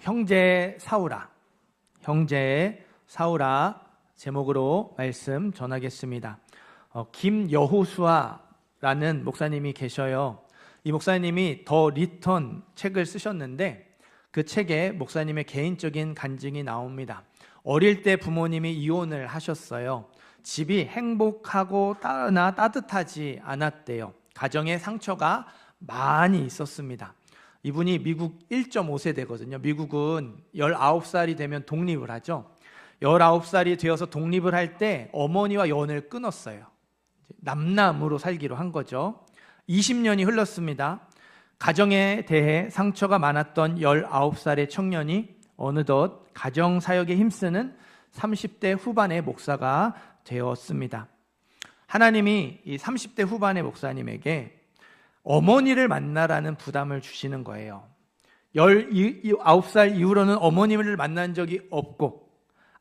형제 사울아, 형제 사울아 제목으로 말씀 전하겠습니다. 김여호수아라는 목사님이 계셔요. 이 목사님이 더 리턴 책을 쓰셨는데 그 책에 목사님의 개인적인 간증이 나옵니다. 어릴 때 부모님이 이혼을 하셨어요. 집이 행복하고 따뜻하지 않았대요. 가정에 상처가 많이 있었습니다. 이분이 미국 1.5세대거든요. 미국은 19살이 되면 독립을 하죠. 19살이 되어서 독립을 할 때 어머니와 연을 끊었어요. 남남으로 살기로 한 거죠. 20년이 흘렀습니다. 가정에 대해 상처가 많았던 19살의 청년이 어느덧 가정사역에 힘쓰는 30대 후반의 목사가 되었습니다. 하나님이 이 30대 후반의 목사님에게 어머니를 만나라는 부담을 주시는 거예요. 19살 이후로는 어머님을 만난 적이 없고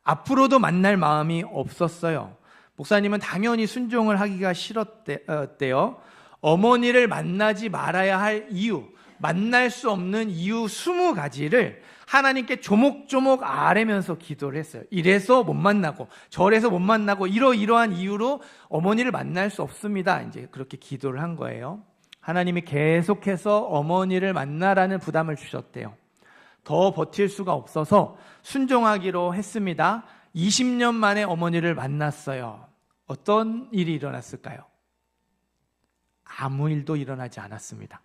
앞으로도 만날 마음이 없었어요. 목사님은 당연히 순종을 하기가 싫었대요. 어머니를 만나지 말아야 할 이유, 만날 수 없는 이유 20가지를 하나님께 조목조목 아뢰면서 기도를 했어요. 이래서 못 만나고 저래서 못 만나고 이러이러한 이유로 어머니를 만날 수 없습니다. 이제 그렇게 기도를 한 거예요. 하나님이 계속해서 어머니를 만나라는 부담을 주셨대요. 더 버틸 수가 없어서 순종하기로 했습니다. 20년 만에 어머니를 만났어요. 어떤 일이 일어났을까요? 아무 일도 일어나지 않았습니다.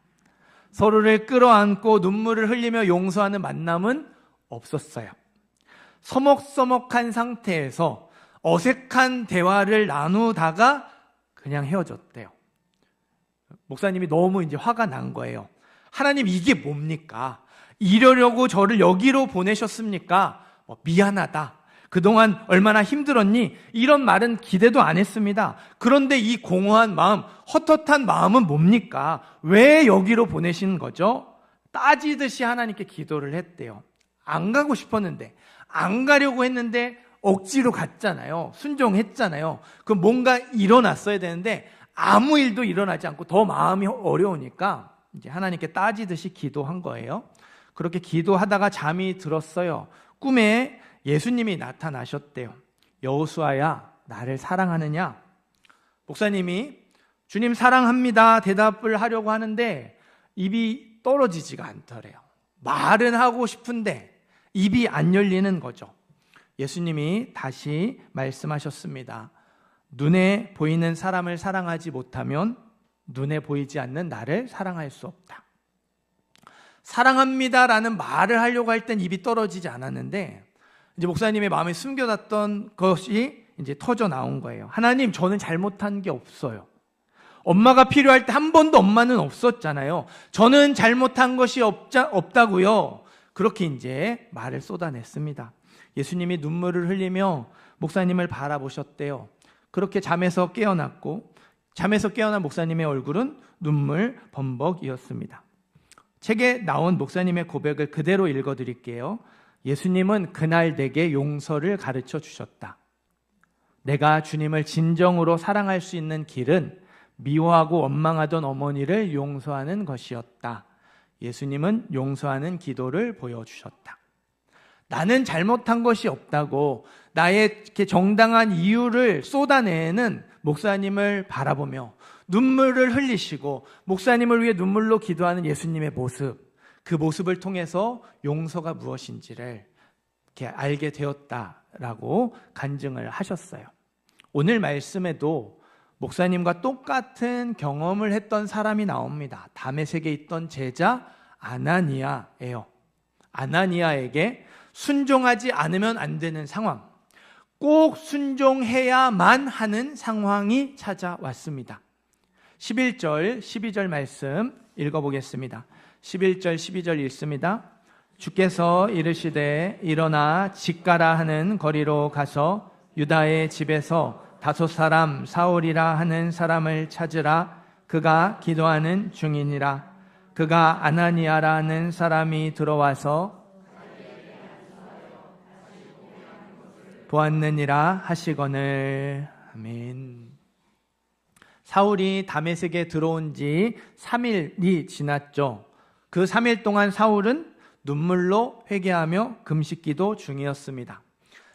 서로를 끌어안고 눈물을 흘리며 용서하는 만남은 없었어요. 서먹서먹한 상태에서 어색한 대화를 나누다가 그냥 헤어졌대요. 목사님이 너무 이제 화가 난 거예요. 하나님, 이게 뭡니까? 이러려고 저를 여기로 보내셨습니까? 미안하다. 그동안 얼마나 힘들었니? 이런 말은 기대도 안 했습니다. 그런데 이 공허한 마음, 헛헛한 마음은 뭡니까? 왜 여기로 보내신 거죠? 따지듯이 하나님께 기도를 했대요. 안 가고 싶었는데, 안 가려고 했는데 억지로 갔잖아요. 순종했잖아요. 그럼 뭔가 일어났어야 되는데 아무 일도 일어나지 않고 더 마음이 어려우니까 이제 하나님께 따지듯이 기도한 거예요. 그렇게 기도하다가 잠이 들었어요. 꿈에 예수님이 나타나셨대요. 여호수아야, 나를 사랑하느냐? 목사님이 주님 사랑합니다 대답을 하려고 하는데 입이 떨어지지가 않더래요. 말은 하고 싶은데 입이 안 열리는 거죠. 예수님이 다시 말씀하셨습니다. 눈에 보이는 사람을 사랑하지 못하면 눈에 보이지 않는 나를 사랑할 수 없다. 사랑합니다라는 말을 하려고 할 땐 입이 떨어지지 않았는데 이제 목사님의 마음에 숨겨놨던 것이 이제 터져 나온 거예요. 하나님, 저는 잘못한 게 없어요. 엄마가 필요할 때 한 번도 엄마는 없었잖아요. 저는 잘못한 것이 없다고요. 그렇게 이제 말을 쏟아냈습니다. 예수님이 눈물을 흘리며 목사님을 바라보셨대요. 그렇게 잠에서 깨어났고 잠에서 깨어난 목사님의 얼굴은 눈물 범벅이었습니다. 책에 나온 목사님의 고백을 그대로 읽어드릴게요. 예수님은 그날 내게 용서를 가르쳐 주셨다. 내가 주님을 진정으로 사랑할 수 있는 길은 미워하고 원망하던 어머니를 용서하는 것이었다. 예수님은 용서하는 기도를 보여주셨다. 나는 잘못한 것이 없다고 나의 정당한 이유를 쏟아내는 목사님을 바라보며 눈물을 흘리시고 목사님을 위해 눈물로 기도하는 예수님의 모습, 그 모습을 통해서 용서가 무엇인지를 이렇게 알게 되었다라고 간증을 하셨어요. 오늘 말씀에도 목사님과 똑같은 경험을 했던 사람이 나옵니다. 다메섹에 있던 제자 아나니아예요. 아나니아에게 순종하지 않으면 안 되는 상황, 꼭 순종해야만 하는 상황이 찾아왔습니다. 11절, 12절 말씀 읽어보겠습니다. 11절, 12절 읽습니다. 주께서 이르시되 일어나 직가라 하는 거리로 가서 유다의 집에서 5 사람 사울이라 하는 사람을 찾으라. 그가 기도하는 중이니라. 그가 아나니아라는 사람이 들어와서 보았느니라 하시거늘. 아멘. 사울이 다메섹에 들어온 지 3일이 지났죠. 그 3일 동안 사울은 눈물로 회개하며 금식기도 중이었습니다.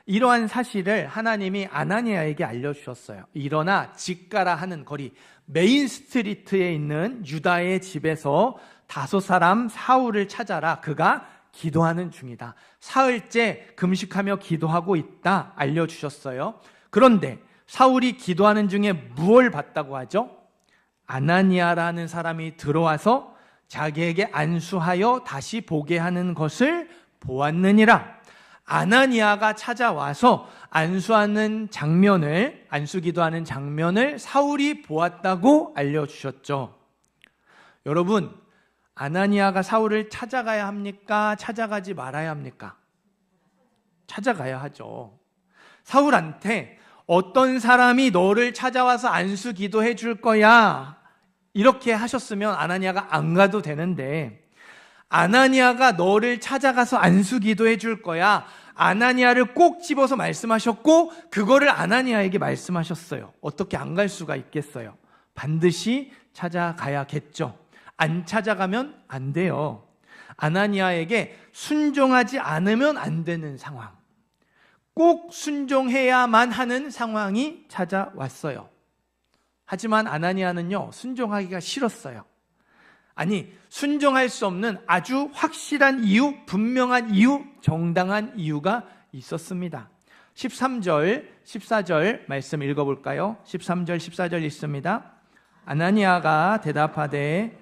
이러한 사실을 하나님이 아나니아에게 알려주셨어요. 일어나 집 가라 하는 거리, 메인 스트리트에 있는 유다의 집에서 5사람 사울을 찾아라. 그가 기도하는 중이다. 사흘째 금식하며 기도하고 있다 알려주셨어요. 그런데 사울이 기도하는 중에 무엇을 봤다고 하죠? 아나니아라는 사람이 들어와서 자기에게 안수하여 다시 보게 하는 것을 보았느니라. 아나니아가 찾아와서 안수기도하는 장면을 사울이 보았다고 알려주셨죠. 여러분, 아나니아가 사울을 찾아가야 합니까? 찾아가지 말아야 합니까? 찾아가야 하죠. 사울한테 어떤 사람이 너를 찾아와서 안수기도 해줄 거야, 이렇게 하셨으면 아나니아가 안 가도 되는데, 아나니아가 너를 찾아가서 안수기도 해줄 거야, 아나니아를 꼭 집어서 말씀하셨고 그거를 아나니아에게 말씀하셨어요. 어떻게 안 갈 수가 있겠어요? 반드시 찾아가야겠죠. 안 찾아가면 안 돼요. 아나니아에게 순종하지 않으면 안 되는 상황, 꼭 순종해야만 하는 상황이 찾아왔어요. 하지만 아나니아는요, 순종하기가 싫었어요. 아니, 순종할 수 없는 아주 확실한 이유, 분명한 이유, 정당한 이유가 있었습니다. 13절, 14절 말씀 읽어볼까요? 13절, 14절 있습니다. 아나니아가 대답하되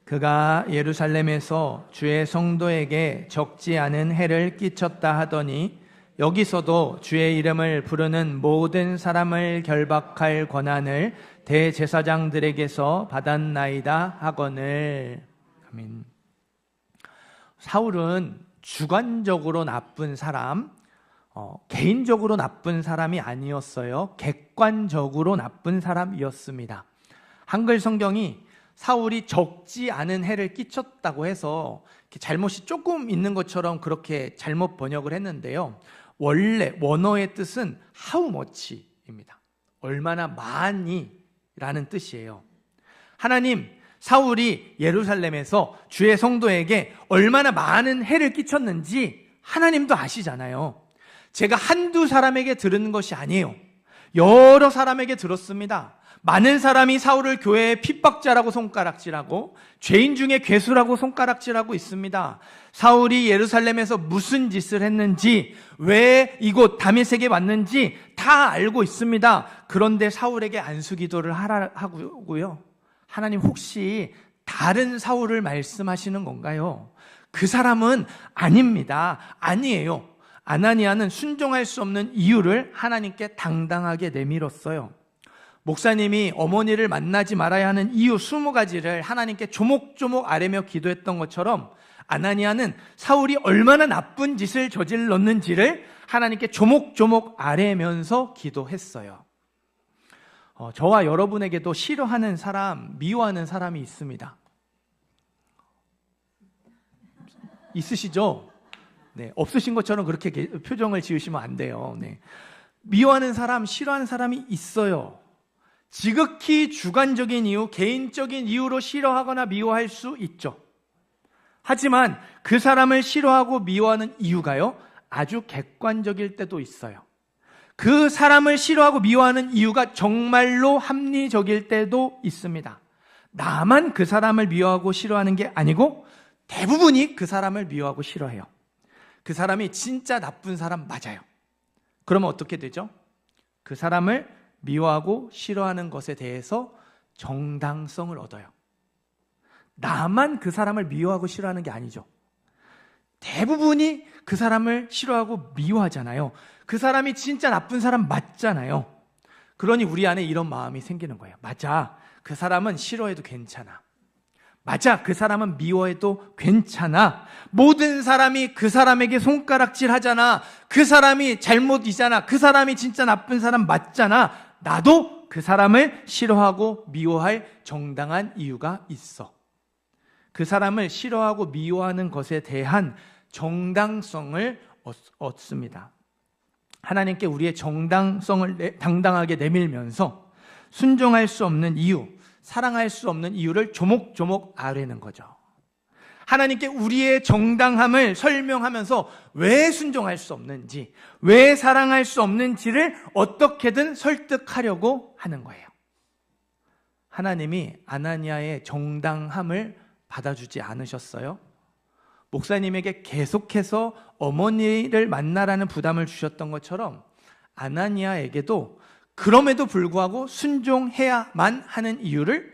그가 예루살렘에서 주의 성도에게 적지 않은 해를 끼쳤다 하더니 여기서도 주의 이름을 부르는 모든 사람을 결박할 권한을 대제사장들에게서 받았나이다 하거늘. 아멘. 사울은 주관적으로 나쁜 사람, 개인적으로 나쁜 사람이 아니었어요. 객관적으로 나쁜 사람이었습니다. 한글 성경이 사울이 적지 않은 해를 끼쳤다고 해서 잘못이 조금 있는 것처럼 그렇게 잘못 번역을 했는데요. 원래 원어의 뜻은 how much입니다. 얼마나 많이 라는 뜻이에요. 하나님, 사울이 예루살렘에서 주의 성도에게 얼마나 많은 해를 끼쳤는지 하나님도 아시잖아요. 제가 한두 사람에게 들은 것이 아니에요. 여러 사람에게 들었습니다. 많은 사람이 사울을 교회의 핍박자라고 손가락질하고 죄인 중에 괴수라고 손가락질하고 있습니다. 사울이 예루살렘에서 무슨 짓을 했는지, 왜 이곳 다메섹에 왔는지 다 알고 있습니다. 그런데 사울에게 안수기도를 하고요. 하나님, 혹시 다른 사울을 말씀하시는 건가요? 그 사람은 아닙니다. 아니에요. 아나니아는 순종할 수 없는 이유를 하나님께 당당하게 내밀었어요. 목사님이 어머니를 만나지 말아야 하는 이유 20가지를 하나님께 조목조목 아뢰며 기도했던 것처럼 아나니아는 사울이 얼마나 나쁜 짓을 저질렀는지를 하나님께 조목조목 아뢰면서 기도했어요. 저와 여러분에게도 싫어하는 사람, 미워하는 사람이 있습니다. 있으시죠? 네, 없으신 것처럼 그렇게 표정을 지으시면 안 돼요. 네. 미워하는 사람, 싫어하는 사람이 있어요. 지극히 주관적인 이유, 개인적인 이유로 싫어하거나 미워할 수 있죠. 하지만 그 사람을 싫어하고 미워하는 이유가요, 아주 객관적일 때도 있어요. 그 사람을 싫어하고 미워하는 이유가 정말로 합리적일 때도 있습니다. 나만 그 사람을 미워하고 싫어하는 게 아니고 대부분이 그 사람을 미워하고 싫어해요. 그 사람이 진짜 나쁜 사람 맞아요. 그러면 어떻게 되죠? 그 사람을 미워하고 싫어하는 것에 대해서 정당성을 얻어요. 나만 그 사람을 미워하고 싫어하는 게 아니죠. 대부분이 그 사람을 싫어하고 미워하잖아요. 그 사람이 진짜 나쁜 사람 맞잖아요. 그러니 우리 안에 이런 마음이 생기는 거예요. 맞아, 그 사람은 싫어해도 괜찮아. 맞아, 그 사람은 미워해도 괜찮아. 모든 사람이 그 사람에게 손가락질 하잖아. 그 사람이 잘못이잖아. 그 사람이 진짜 나쁜 사람 맞잖아. 나도 그 사람을 싫어하고 미워할 정당한 이유가 있어. 그 사람을 싫어하고 미워하는 것에 대한 정당성을 얻습니다. 하나님께 우리의 정당성을 당당하게 내밀면서 순종할 수 없는 이유, 사랑할 수 없는 이유를 조목조목 아뢰는 거죠. 하나님께 우리의 정당함을 설명하면서 왜 순종할 수 없는지, 왜 사랑할 수 없는지를 어떻게든 설득하려고 하는 거예요. 하나님이 아나니아의 정당함을 받아주지 않으셨어요? 목사님에게 계속해서 어머니를 만나라는 부담을 주셨던 것처럼 아나니아에게도 그럼에도 불구하고 순종해야만 하는 이유를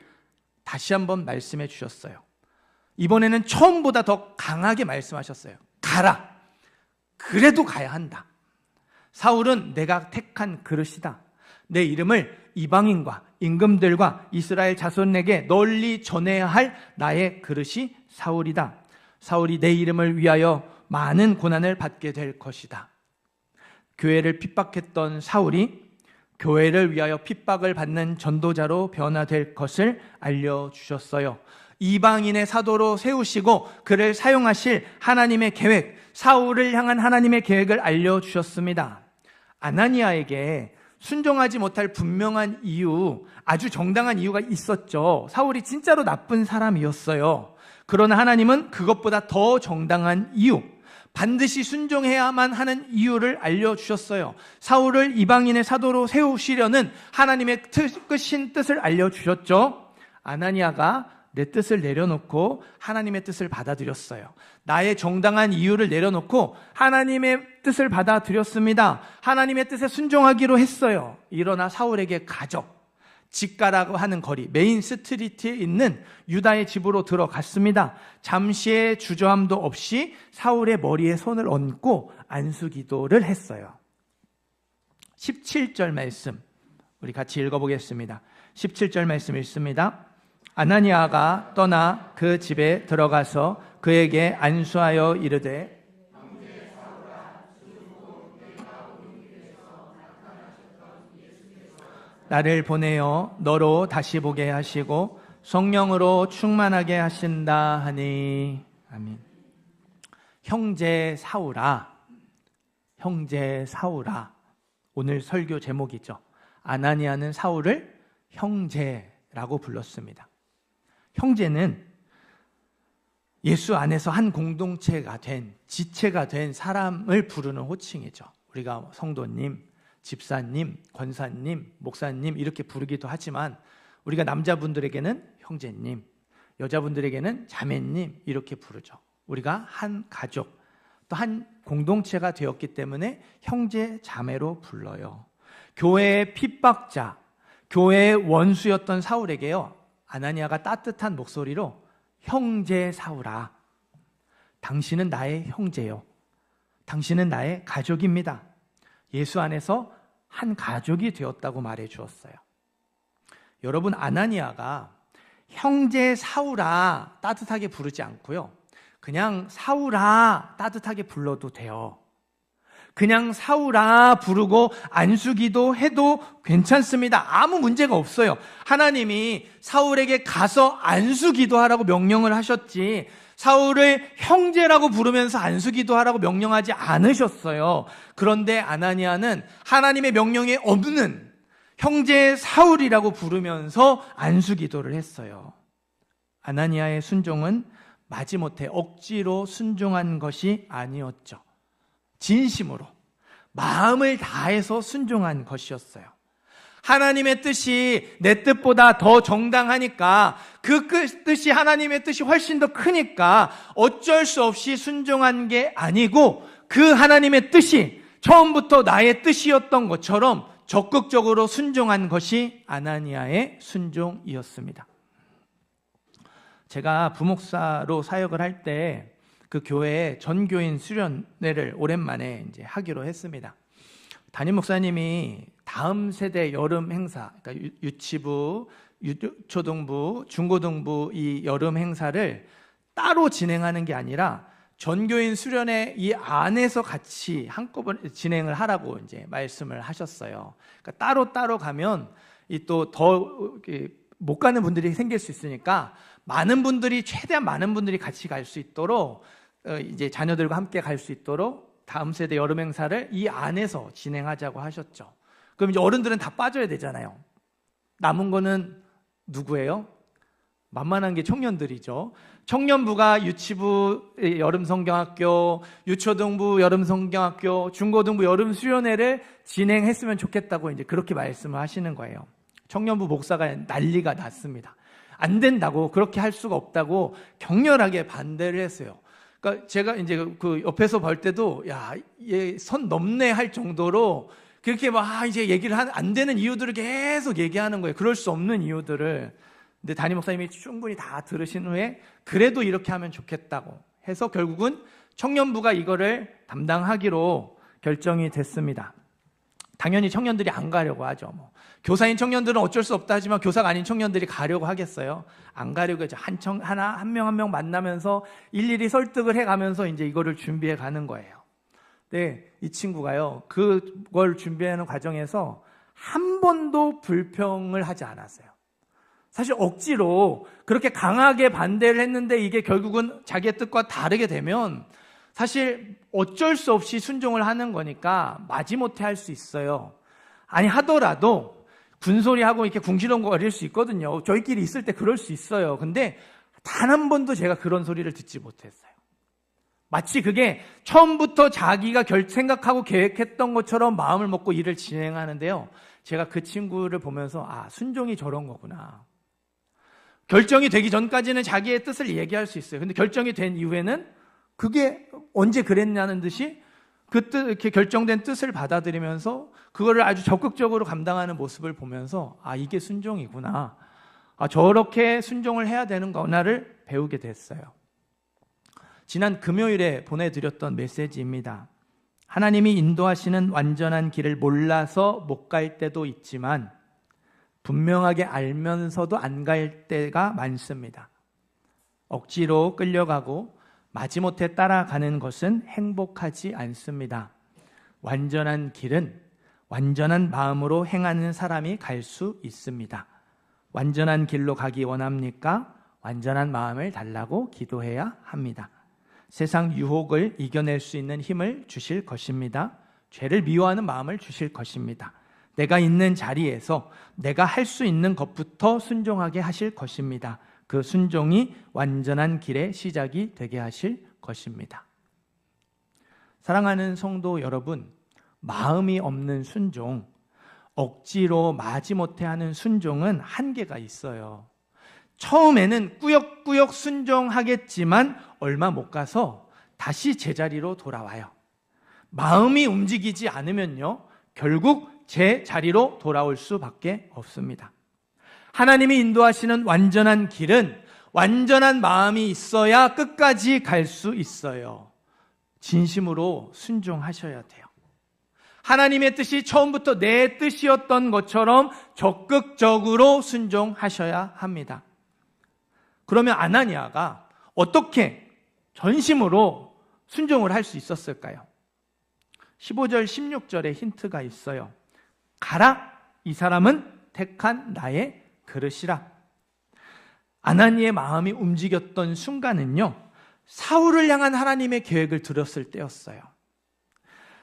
다시 한번 말씀해 주셨어요. 이번에는 처음보다 더 강하게 말씀하셨어요. 가라. 그래도 가야 한다. 사울은 내가 택한 그릇이다. 내 이름을 이방인과 임금들과 이스라엘 자손에게 널리 전해야 할 나의 그릇이 사울이다. 사울이 내 이름을 위하여 많은 고난을 받게 될 것이다. 교회를 핍박했던 사울이 교회를 위하여 핍박을 받는 전도자로 변화될 것을 알려주셨어요. 이방인의 사도로 세우시고 그를 사용하실 하나님의 계획, 사울을 향한 하나님의 계획을 알려주셨습니다. 아나니아에게 순종하지 못할 분명한 이유, 아주 정당한 이유가 있었죠. 사울이 진짜로 나쁜 사람이었어요. 그러나 하나님은 그것보다 더 정당한 이유, 반드시 순종해야만 하는 이유를 알려주셨어요. 사울을 이방인의 사도로 세우시려는 하나님의 끝인 뜻을 알려주셨죠. 아나니아가 내 뜻을 내려놓고 하나님의 뜻을 받아들였어요. 나의 정당한 이유를 내려놓고 하나님의 뜻을 받아들였습니다. 하나님의 뜻에 순종하기로 했어요. 일어나 사울에게 가죠. 직가라고 하는 거리, 메인 스트리트에 있는 유다의 집으로 들어갔습니다. 잠시의 주저함도 없이 사울의 머리에 손을 얹고 안수기도를 했어요. 17절 말씀 우리 같이 읽어보겠습니다. 17절 말씀 읽습니다. 아나니아가 떠나 그 집에 들어가서 그에게 안수하여 이르되 나를 보내어 너로 다시 보게 하시고 성령으로 충만하게 하신다 하니. 아멘. 형제 사울아, 형제 사울아. 오늘 설교 제목이죠. 아나니아는 사울을 형제라고 불렀습니다. 형제는 예수 안에서 한 공동체가 된, 지체가 된 사람을 부르는 호칭이죠. 우리가 성도님, 집사님, 권사님, 목사님 이렇게 부르기도 하지만 우리가 남자분들에게는 형제님, 여자분들에게는 자매님 이렇게 부르죠. 우리가 한 가족, 또 한 공동체가 되었기 때문에 형제, 자매로 불러요. 교회의 핍박자, 교회의 원수였던 사울에게요, 아나니아가 따뜻한 목소리로 형제 사울아, 당신은 나의 형제요. 당신은 나의 가족입니다. 예수 안에서 한 가족이 되었다고 말해 주었어요. 여러분, 아나니아가 형제 사울아 따뜻하게 부르지 않고요, 그냥 사울아 따뜻하게 불러도 돼요. 그냥 사울아 부르고 안수기도 해도 괜찮습니다. 아무 문제가 없어요. 하나님이 사울에게 가서 안수기도 하라고 명령을 하셨지 사울을 형제라고 부르면서 안수기도 하라고 명령하지 않으셨어요. 그런데 아나니아는 하나님의 명령이 없는 형제 사울이라고 부르면서 안수기도를 했어요. 아나니아의 순종은 마지못해 억지로 순종한 것이 아니었죠. 진심으로 마음을 다해서 순종한 것이었어요. 하나님의 뜻이 내 뜻보다 더 정당하니까, 그 뜻이 하나님의 뜻이 훨씬 더 크니까 어쩔 수 없이 순종한 게 아니고, 그 하나님의 뜻이 처음부터 나의 뜻이었던 것처럼 적극적으로 순종한 것이 아나니아의 순종이었습니다. 제가 부목사로 사역을 할 때 그 교회에 전교인 수련회를 오랜만에 이제 하기로 했습니다. 담임 목사님이 다음 세대 여름 행사, 그러니까 유치부, 초등부, 중고등부 이 여름 행사를 따로 진행하는 게 아니라 전교인 수련회 이 안에서 같이 한꺼번에 진행을 하라고 이제 말씀을 하셨어요. 그러니까 따로 가면 이 또 더 못 가는 분들이 생길 수 있으니까 최대한 많은 분들이 같이 갈 수 있도록, 이제 자녀들과 함께 갈 수 있도록 다음 세대 여름 행사를 이 안에서 진행하자고 하셨죠. 그럼 이제 어른들은 다 빠져야 되잖아요. 남은 거는 누구예요? 만만한 게 청년들이죠. 청년부가 유치부 여름성경학교, 유초등부 여름성경학교, 중고등부 여름수련회를 진행했으면 좋겠다고 이제 그렇게 말씀을 하시는 거예요. 청년부 목사가 난리가 났습니다. 안 된다고, 그렇게 할 수가 없다고 격렬하게 반대를 했어요. 그러니까 제가 이제 그 옆에서 볼 때도 야, 얘 선 넘네 할 정도로 그렇게 막 이제 얘기를 안 되는 이유들을 계속 얘기하는 거예요. 그럴 수 없는 이유들을. 근데 담임 목사님이 충분히 다 들으신 후에 그래도 이렇게 하면 좋겠다고 해서 결국은 청년부가 이거를 담당하기로 결정이 됐습니다. 당연히 청년들이 안 가려고 하죠. 교사인 청년들은 어쩔 수 없다 하지만 교사가 아닌 청년들이 가려고 하겠어요? 안 가려고 하죠. 한 명 한 명 만나면서 일일이 설득을 해가면서 이제 이거를 준비해 가는 거예요. 네, 이 친구가요, 그걸 준비하는 과정에서 한 번도 불평을 하지 않았어요. 사실 억지로 그렇게 강하게 반대를 했는데 이게 결국은 자기의 뜻과 다르게 되면 사실 어쩔 수 없이 순종을 하는 거니까 마지못해 할 수 있어요. 아니 하더라도 군소리하고 이렇게 궁시렁거릴 수 있거든요. 저희끼리 있을 때 그럴 수 있어요. 근데 단 한 번도 제가 그런 소리를 듣지 못했어요. 마치 그게 처음부터 자기가 생각하고 계획했던 것처럼 마음을 먹고 일을 진행하는데요. 제가 그 친구를 보면서 아, 순종이 저런 거구나. 결정이 되기 전까지는 자기의 뜻을 얘기할 수 있어요. 근데 결정이 된 이후에는 그게 언제 그랬냐는 듯이 그 뜻, 이렇게 결정된 뜻을 받아들이면서 그거를 아주 적극적으로 감당하는 모습을 보면서 아, 이게 순종이구나. 아, 저렇게 순종을 해야 되는구나를 배우게 됐어요. 지난 금요일에 보내드렸던 메시지입니다. 하나님이 인도하시는 완전한 길을 몰라서 못 갈 때도 있지만 분명하게 알면서도 안 갈 때가 많습니다. 억지로 끌려가고 마지못해 따라가는 것은 행복하지 않습니다. 완전한 길은 완전한 마음으로 행하는 사람이 갈 수 있습니다. 완전한 길로 가기 원합니까? 완전한 마음을 달라고 기도해야 합니다. 세상 유혹을 이겨낼 수 있는 힘을 주실 것입니다. 죄를 미워하는 마음을 주실 것입니다. 내가 있는 자리에서 내가 할 수 있는 것부터 순종하게 하실 것입니다. 그 순종이 완전한 길의 시작이 되게 하실 것입니다. 사랑하는 성도 여러분, 마음이 없는 순종, 억지로 마지못해 하는 순종은 한계가 있어요. 처음에는 꾸역꾸역 순종하겠지만 얼마 못 가서 다시 제자리로 돌아와요. 마음이 움직이지 않으면요, 결국 제 자리로 돌아올 수밖에 없습니다. 하나님이 인도하시는 완전한 길은 완전한 마음이 있어야 끝까지 갈 수 있어요. 진심으로 순종하셔야 돼요. 하나님의 뜻이 처음부터 내 뜻이었던 것처럼 적극적으로 순종하셔야 합니다. 그러면 아나니아가 어떻게 전심으로 순종을 할 수 있었을까요? 15절, 16절에 힌트가 있어요. 가라, 이 사람은 택한 나의 그릇이라. 아나니의 마음이 움직였던 순간은요, 사울을 향한 하나님의 계획을 들었을 때였어요.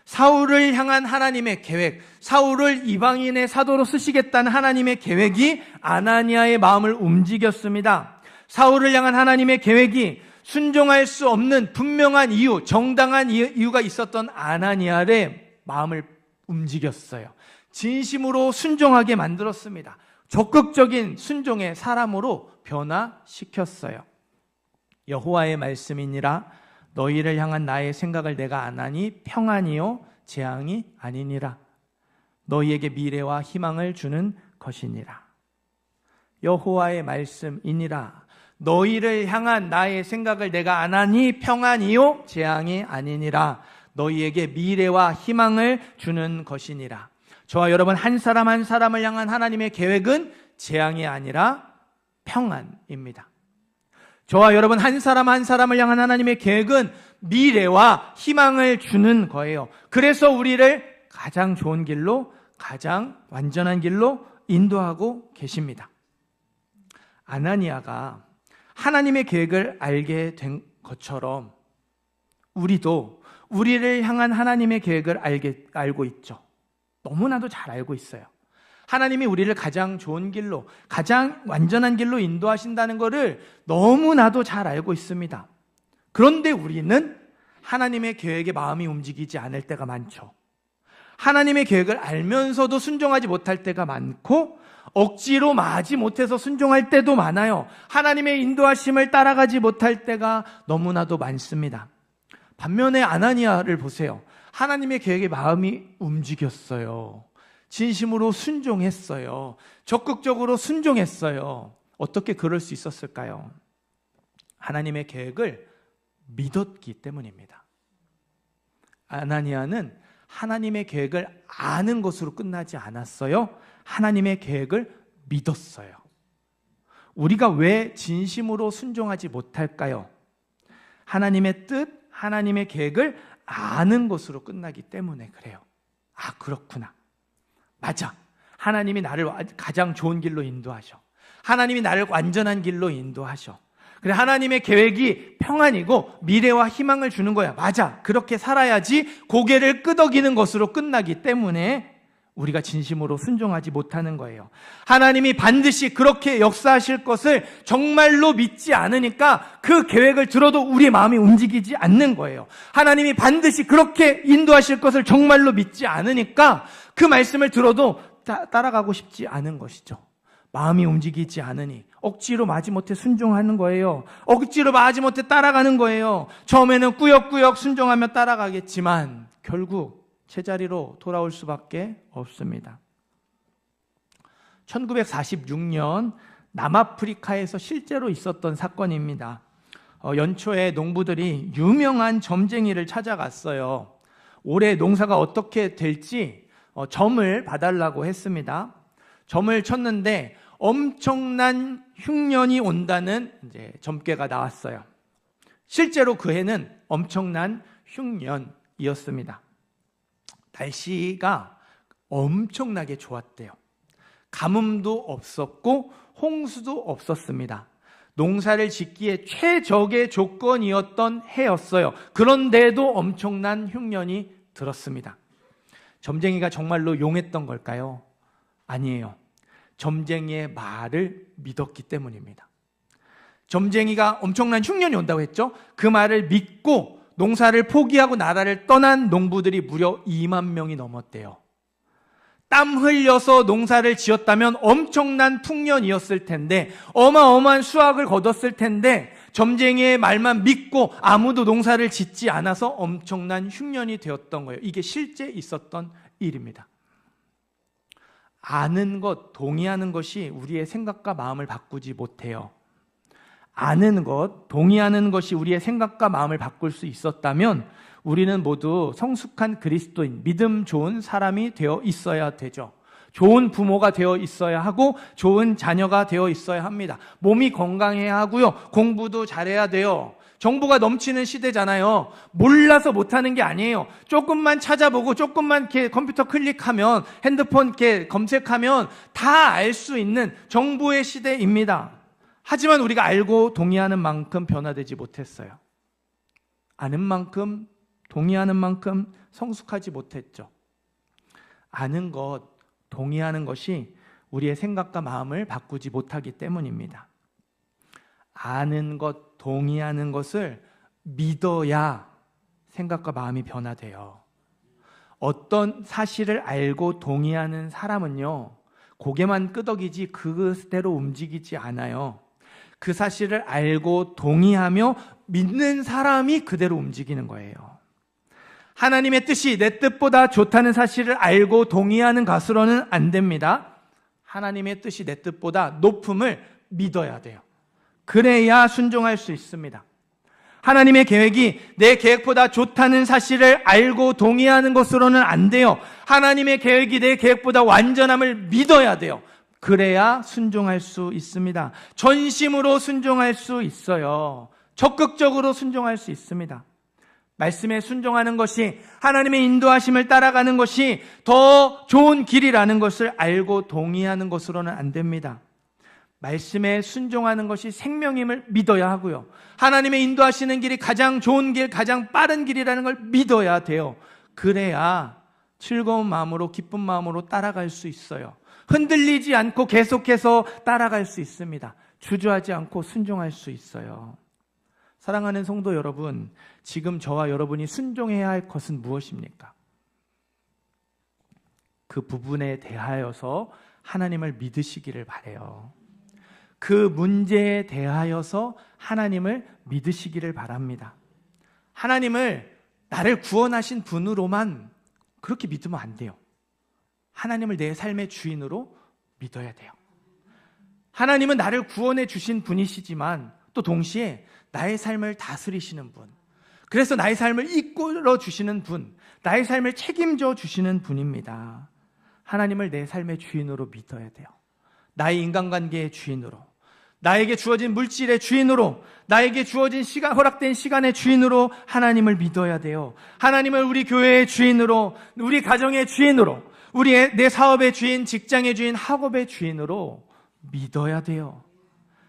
사울을 향한 하나님의 계획, 사울을 이방인의 사도로 쓰시겠다는 하나님의 계획이 아나니아의 마음을 움직였습니다. 사울을 향한 하나님의 계획이 순종할 수 없는 분명한 이유, 정당한 이유가 있었던 아나니아의 마음을 움직였어요. 진심으로 순종하게 만들었습니다. 적극적인 순종의 사람으로 변화시켰어요. 여호와의 말씀이니라. 너희를 향한 나의 생각을 내가 아나니 평안이요 재앙이 아니니라. 너희에게 미래와 희망을 주는 것이니라. 여호와의 말씀이니라. 너희를 향한 나의 생각을 내가 아나니 평안이요 재앙이 아니니라. 너희에게 미래와 희망을 주는 것이니라. 저와 여러분 한 사람 한 사람을 향한 하나님의 계획은 재앙이 아니라 평안입니다. 저와 여러분 한 사람 한 사람을 향한 하나님의 계획은 미래와 희망을 주는 거예요. 그래서 우리를 가장 좋은 길로, 가장 완전한 길로 인도하고 계십니다. 아나니아가 하나님의 계획을 알게 된 것처럼 우리도 우리를 향한 하나님의 계획을 알고 있죠. 너무나도 잘 알고 있어요. 하나님이 우리를 가장 좋은 길로, 가장 완전한 길로 인도하신다는 것을 너무나도 잘 알고 있습니다. 그런데 우리는 하나님의 계획에 마음이 움직이지 않을 때가 많죠. 하나님의 계획을 알면서도 순종하지 못할 때가 많고, 억지로 마지 못해서 순종할 때도 많아요. 하나님의 인도하심을 따라가지 못할 때가 너무나도 많습니다. 반면에 아나니아를 보세요. 하나님의 계획에 마음이 움직였어요. 진심으로 순종했어요. 적극적으로 순종했어요. 어떻게 그럴 수 있었을까요? 하나님의 계획을 믿었기 때문입니다. 아나니아는 하나님의 계획을 아는 것으로 끝나지 않았어요. 하나님의 계획을 믿었어요. 우리가 왜 진심으로 순종하지 못할까요? 하나님의 뜻, 하나님의 계획을 아는 것으로 끝나기 때문에 그래요. 아, 그렇구나. 맞아. 하나님이 나를 가장 좋은 길로 인도하셔. 하나님이 나를 완전한 길로 인도하셔. 그래, 하나님의 계획이 평안이고 미래와 희망을 주는 거야. 맞아. 그렇게 살아야지 고개를 끄덕이는 것으로 끝나기 때문에 우리가 진심으로 순종하지 못하는 거예요. 하나님이 반드시 그렇게 역사하실 것을 정말로 믿지 않으니까 그 계획을 들어도 우리의 마음이 움직이지 않는 거예요. 하나님이 반드시 그렇게 인도하실 것을 정말로 믿지 않으니까 그 말씀을 들어도 따라가고 싶지 않은 것이죠. 마음이 움직이지 않으니 억지로 마지못해 순종하는 거예요. 억지로 마지못해 따라가는 거예요. 처음에는 꾸역꾸역 순종하며 따라가겠지만 결국 제자리로 돌아올 수밖에 없습니다. 1946년 남아프리카에서 실제로 있었던 사건입니다. 연초에 농부들이 유명한 점쟁이를 찾아갔어요. 올해 농사가 어떻게 될지 점을 봐달라고 했습니다. 점을 쳤는데 엄청난 흉년이 온다는 이제 점괘가 나왔어요. 실제로 그 해는 엄청난 흉년이었습니다. 날씨가 엄청나게 좋았대요. 가뭄도 없었고 홍수도 없었습니다. 농사를 짓기에 최적의 조건이었던 해였어요. 그런데도 엄청난 흉년이 들었습니다. 점쟁이가 정말로 용했던 걸까요? 아니에요. 점쟁이의 말을 믿었기 때문입니다. 점쟁이가 엄청난 흉년이 온다고 했죠. 그 말을 믿고 농사를 포기하고 나라를 떠난 농부들이 무려 2만 명이 넘었대요. 땀 흘려서 농사를 지었다면 엄청난 풍년이었을 텐데, 어마어마한 수확을 거뒀을 텐데 점쟁이의 말만 믿고 아무도 농사를 짓지 않아서 엄청난 흉년이 되었던 거예요. 이게 실제 있었던 일입니다. 아는 것, 동의하는 것이 우리의 생각과 마음을 바꾸지 못해요. 아는 것, 동의하는 것이 우리의 생각과 마음을 바꿀 수 있었다면 우리는 모두 성숙한 그리스도인, 믿음 좋은 사람이 되어 있어야 되죠. 좋은 부모가 되어 있어야 하고 좋은 자녀가 되어 있어야 합니다. 몸이 건강해야 하고요. 공부도 잘해야 돼요. 정보가 넘치는 시대잖아요. 몰라서 못하는 게 아니에요. 조금만 찾아보고 조금만 이렇게 컴퓨터 클릭하면, 핸드폰 이렇게 검색하면 다 알 수 있는 정보의 시대입니다. 하지만 우리가 알고 동의하는 만큼 변화되지 못했어요. 아는 만큼, 동의하는 만큼 성숙하지 못했죠. 아는 것, 동의하는 것이 우리의 생각과 마음을 바꾸지 못하기 때문입니다. 아는 것, 동의하는 것을 믿어야 생각과 마음이 변화돼요. 어떤 사실을 알고 동의하는 사람은요, 고개만 끄덕이지 그대로 움직이지 않아요. 그 사실을 알고 동의하며 믿는 사람이 그대로 움직이는 거예요. 하나님의 뜻이 내 뜻보다 좋다는 사실을 알고 동의하는 것으로는 안 됩니다. 하나님의 뜻이 내 뜻보다 높음을 믿어야 돼요. 그래야 순종할 수 있습니다. 하나님의 계획이 내 계획보다 좋다는 사실을 알고 동의하는 것으로는 안 돼요. 하나님의 계획이 내 계획보다 완전함을 믿어야 돼요. 그래야 순종할 수 있습니다. 전심으로 순종할 수 있어요. 적극적으로 순종할 수 있습니다. 말씀에 순종하는 것이, 하나님의 인도하심을 따라가는 것이 더 좋은 길이라는 것을 알고 동의하는 것으로는 안 됩니다. 말씀에 순종하는 것이 생명임을 믿어야 하고요. 하나님의 인도하시는 길이 가장 좋은 길, 가장 빠른 길이라는 걸 믿어야 돼요. 그래야 즐거운 마음으로, 기쁜 마음으로 따라갈 수 있어요. 흔들리지 않고 계속해서 따라갈 수 있습니다. 주저하지 않고 순종할 수 있어요. 사랑하는 성도 여러분, 지금 저와 여러분이 순종해야 할 것은 무엇입니까? 그 부분에 대하여서 하나님을 믿으시기를 바라요. 그 문제에 대하여서 하나님을 믿으시기를 바랍니다. 하나님을 나를 구원하신 분으로만 그렇게 믿으면 안 돼요. 하나님을 내 삶의 주인으로 믿어야 돼요. 하나님은 나를 구원해 주신 분이시지만 또 동시에 나의 삶을 다스리시는 분, 그래서 나의 삶을 이끌어 주시는 분, 나의 삶을 책임져 주시는 분입니다. 하나님을 내 삶의 주인으로 믿어야 돼요. 나의 인간관계의 주인으로, 나에게 주어진 물질의 주인으로, 나에게 주어진 허락된 시간의 주인으로 하나님을 믿어야 돼요. 하나님을 우리 교회의 주인으로, 우리 가정의 주인으로, 내 사업의 주인, 직장의 주인, 학업의 주인으로 믿어야 돼요.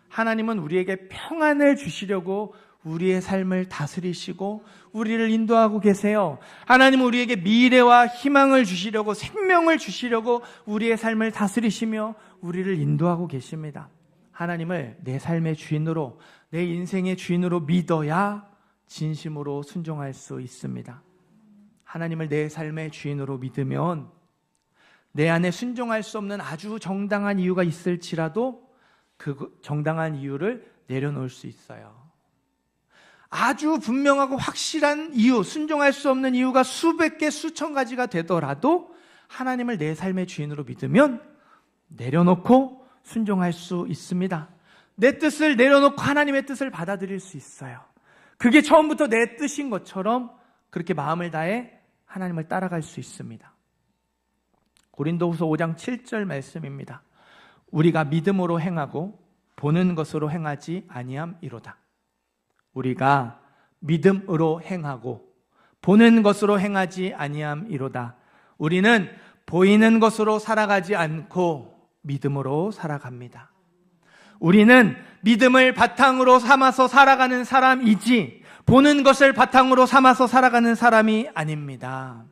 하나님은 우리에게 평안을 주시려고 우리의 삶을 다스리시고 우리를 인도하고 계세요. 하나님은 우리에게 미래와 희망을 주시려고, 생명을 주시려고 우리의 삶을 다스리시며 우리를 인도하고 계십니다. 하나님을 내 삶의 주인으로, 내 인생의 주인으로 믿어야 진심으로 순종할 수 있습니다. 하나님을 내 삶의 주인으로 믿으면 내 안에 순종할 수 없는 아주 정당한 이유가 있을지라도 그 정당한 이유를 내려놓을 수 있어요. 아주 분명하고 확실한 이유, 순종할 수 없는 이유가 수백 개, 수천 가지가 되더라도 하나님을 내 삶의 주인으로 믿으면 내려놓고 순종할 수 있습니다. 내 뜻을 내려놓고 하나님의 뜻을 받아들일 수 있어요. 그게 처음부터 내 뜻인 것처럼 그렇게 마음을 다해 하나님을 따라갈 수 있습니다. 고린도후서 5장 7절 말씀입니다. 우리가 믿음으로 행하고 보는 것으로 행하지 아니함이로다. 우리가 믿음으로 행하고 보는 것으로 행하지 아니함이로다. 우리는 보이는 것으로 살아가지 않고 믿음으로 살아갑니다. 우리는 믿음을 바탕으로 삼아서 살아가는 사람이지 보는 것을 바탕으로 삼아서 살아가는 사람이 아닙니다.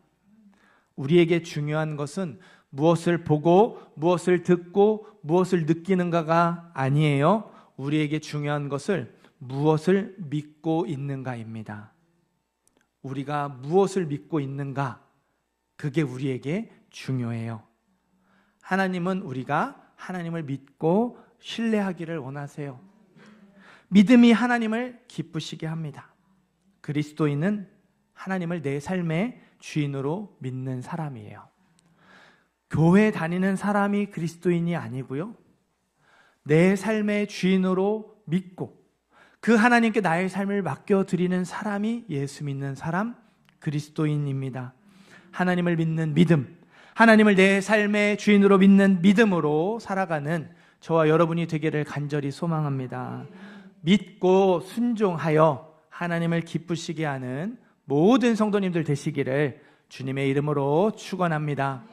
우리에게 중요한 것은 무엇을 보고 무엇을 듣고 무엇을 느끼는가가 아니에요. 우리에게 중요한 것을 무엇을 믿고 있는가입니다. 우리가 무엇을 믿고 있는가, 그게 우리에게 중요해요. 하나님은 우리가 하나님을 믿고 신뢰하기를 원하세요. 믿음이 하나님을 기쁘시게 합니다. 그리스도인은 하나님을 내 삶의 주인으로 믿는 사람이에요. 교회 다니는 사람이 그리스도인이 아니고요, 내 삶의 주인으로 믿고 그 하나님께 나의 삶을 맡겨드리는 사람이 예수 믿는 사람, 그리스도인입니다. 하나님을 믿는 믿음, 하나님을 내 삶의 주인으로 믿는 믿음으로 살아가는 저와 여러분이 되기를 간절히 소망합니다. 믿고 순종하여 하나님을 기쁘시게 하는 모든 성도님들 되시기를 주님의 이름으로 축원합니다.